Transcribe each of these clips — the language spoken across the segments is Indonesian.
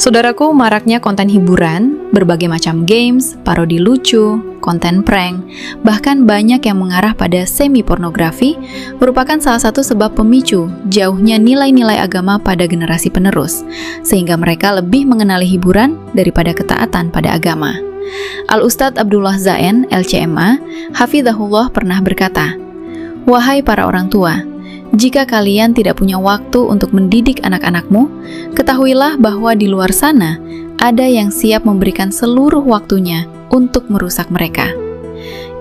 Saudaraku, maraknya konten hiburan, berbagai macam games, parodi lucu, konten prank, bahkan banyak yang mengarah pada semi-pornografi, merupakan salah satu sebab pemicu jauhnya nilai-nilai agama pada generasi penerus, sehingga mereka lebih mengenali hiburan daripada ketaatan pada agama. Al-Ustadz Abdullah Zain, LCMA, Hafizahullah pernah berkata, "Wahai para orang tua, jika kalian tidak punya waktu untuk mendidik anak-anakmu, ketahuilah bahwa di luar sana ada yang siap memberikan seluruh waktunya untuk merusak mereka."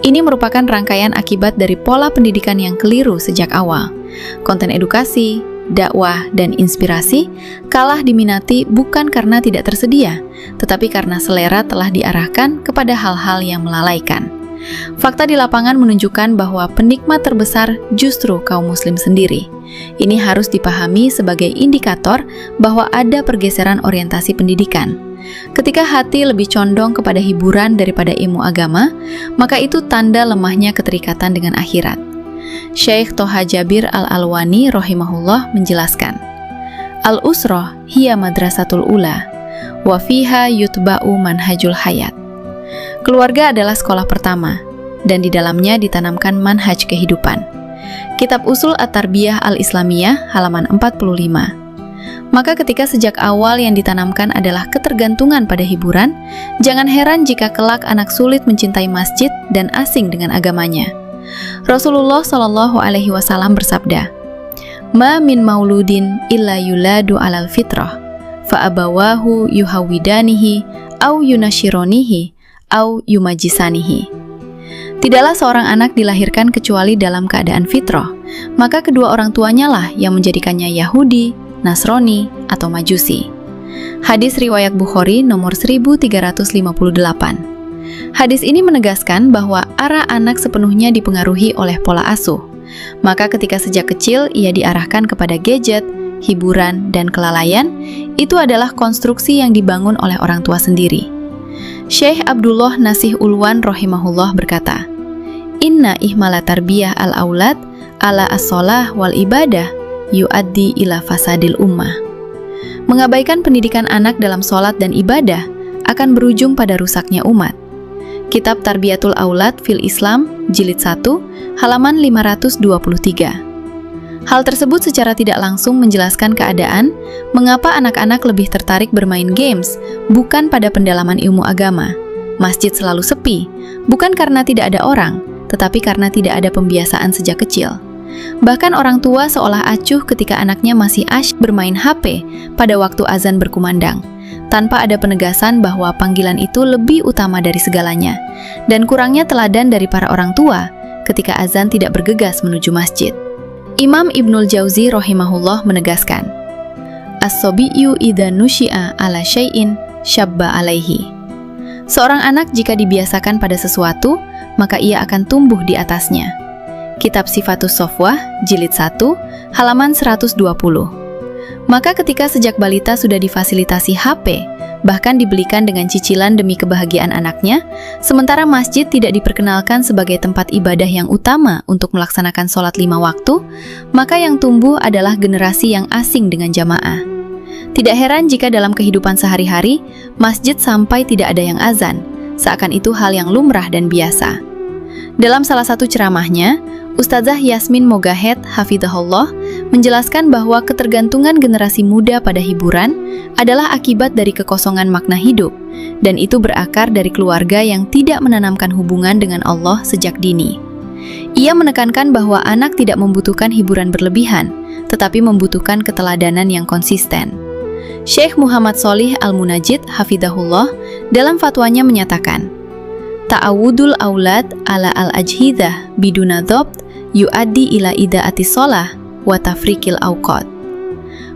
Ini merupakan rangkaian akibat dari pola pendidikan yang keliru sejak awal. Konten edukasi, dakwah, dan inspirasi kalah diminati bukan karena tidak tersedia, tetapi karena selera telah diarahkan kepada hal-hal yang melalaikan. Fakta di lapangan menunjukkan bahwa penikmat terbesar justru kaum muslim sendiri. Ini harus dipahami sebagai indikator bahwa ada pergeseran orientasi pendidikan. Ketika hati lebih condong kepada hiburan daripada ilmu agama, maka itu tanda lemahnya keterikatan dengan akhirat. Syekh Toha Jabir Al-Alwani rahimahullah menjelaskan, "Al-usrah hiya madrasatul ula, wa fiha yutba'u manhajul hayat." Keluarga adalah sekolah pertama, dan di dalamnya ditanamkan manhaj kehidupan. Kitab Usul At-Tarbiyah Al-Islamiyah halaman 45. Maka ketika sejak awal yang ditanamkan adalah ketergantungan pada hiburan, jangan heran jika kelak anak sulit mencintai masjid dan asing dengan agamanya. Rasulullah Shallallahu Alaihi Wasallam bersabda, "Ma min mauludin illa yuladu alal fitrah, fa abawahu yuhawidanihi au yunashironihi au yumajisanihi." Tidaklah seorang anak dilahirkan kecuali dalam keadaan fitrah, maka kedua orang tuanya lah yang menjadikannya Yahudi, Nasrani, atau Majusi. Hadis riwayat Bukhari nomor 1358. Hadis ini menegaskan bahwa arah anak sepenuhnya dipengaruhi oleh pola asuh. Maka ketika sejak kecil ia diarahkan kepada gadget, hiburan, dan kelalaian, itu adalah konstruksi yang dibangun oleh orang tua sendiri. Syekh Abdullah Nasih Ulwan rahimahullah berkata, "Inna ihmala tarbiyah al-aulad ala as-sholah wal ibadah yu'addi ila fasadil ummah." Mengabaikan pendidikan anak dalam sholat dan ibadah akan berujung pada rusaknya umat. Kitab Tarbiyatul Aulad fil Islam, Jilid 1, halaman 523. Hal tersebut secara tidak langsung menjelaskan keadaan mengapa anak-anak lebih tertarik bermain games, bukan pada pendalaman ilmu agama. Masjid selalu sepi, bukan karena tidak ada orang, tetapi karena tidak ada pembiasaan sejak kecil. Bahkan orang tua seolah acuh ketika anaknya masih asyik bermain HP pada waktu azan berkumandang, tanpa ada penegasan bahwa panggilan itu lebih utama dari segalanya, dan kurangnya teladan dari para orang tua ketika azan tidak bergegas menuju masjid. Imam Ibnul Jauzi rahimahullah menegaskan, "As-sobiyu idza nusyi'a ala syai'in syabba alaihi." Seorang anak jika dibiasakan pada sesuatu, maka ia akan tumbuh di atasnya. Kitab Sifatus Sofwah, Jilid 1, halaman 120. Maka ketika sejak balita sudah difasilitasi HP, bahkan dibelikan dengan cicilan demi kebahagiaan anaknya, sementara masjid tidak diperkenalkan sebagai tempat ibadah yang utama untuk melaksanakan sholat 5 waktu, maka yang tumbuh adalah generasi yang asing dengan jamaah. Tidak heran jika dalam kehidupan sehari-hari, masjid sampai tidak ada yang azan, seakan itu hal yang lumrah dan biasa. Dalam salah satu ceramahnya, Ustazah Yasmin Mogahed Hafizahullah menjelaskan bahwa ketergantungan generasi muda pada hiburan adalah akibat dari kekosongan makna hidup, dan itu berakar dari keluarga yang tidak menanamkan hubungan dengan Allah sejak dini. Ia menekankan bahwa anak tidak membutuhkan hiburan berlebihan, tetapi membutuhkan keteladanan yang konsisten. Syekh Muhammad Sholih Al-Munajjid Hafizahullah dalam fatwanya menyatakan, "Ta'awudul aulad ala al-ajhidah biduna dhabt yu'addi ila ida'ati sholah wa tafrikil awqat."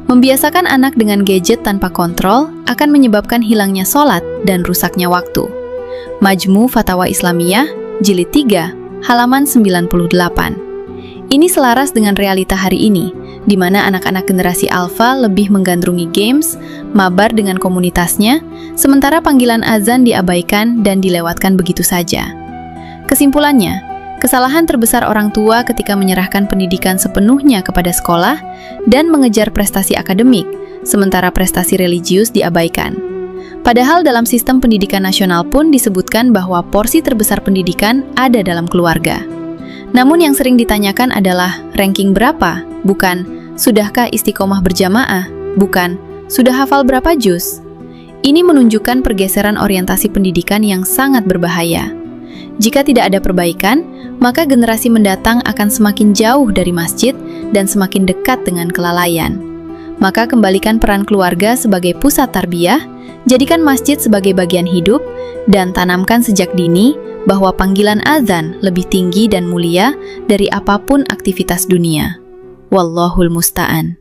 Membiasakan anak dengan gadget tanpa kontrol akan menyebabkan hilangnya sholat dan rusaknya waktu. Majmu Fatawa Islamiyah, Jilid 3, halaman 98. Ini selaras dengan realita hari ini, di mana anak-anak generasi alfa lebih menggandrungi games, mabar dengan komunitasnya, sementara panggilan azan diabaikan dan dilewatkan begitu saja. Kesimpulannya, Kesalahan terbesar orang tua ketika menyerahkan pendidikan sepenuhnya kepada sekolah dan mengejar prestasi akademik, sementara prestasi religius diabaikan. Padahal dalam sistem pendidikan nasional pun disebutkan bahwa porsi terbesar pendidikan ada dalam keluarga. Namun yang sering ditanyakan adalah ranking berapa, bukan sudahkah istiqomah berjamaah, bukan sudah hafal berapa juz. Ini menunjukkan pergeseran orientasi pendidikan yang sangat berbahaya. Jika tidak ada perbaikan, maka generasi mendatang akan semakin jauh dari masjid dan semakin dekat dengan kelalaian. Maka kembalikan peran keluarga sebagai pusat tarbiyah, jadikan masjid sebagai bagian hidup, dan tanamkan sejak dini bahwa panggilan azan lebih tinggi dan mulia dari apapun aktivitas dunia. Wallahul musta'an.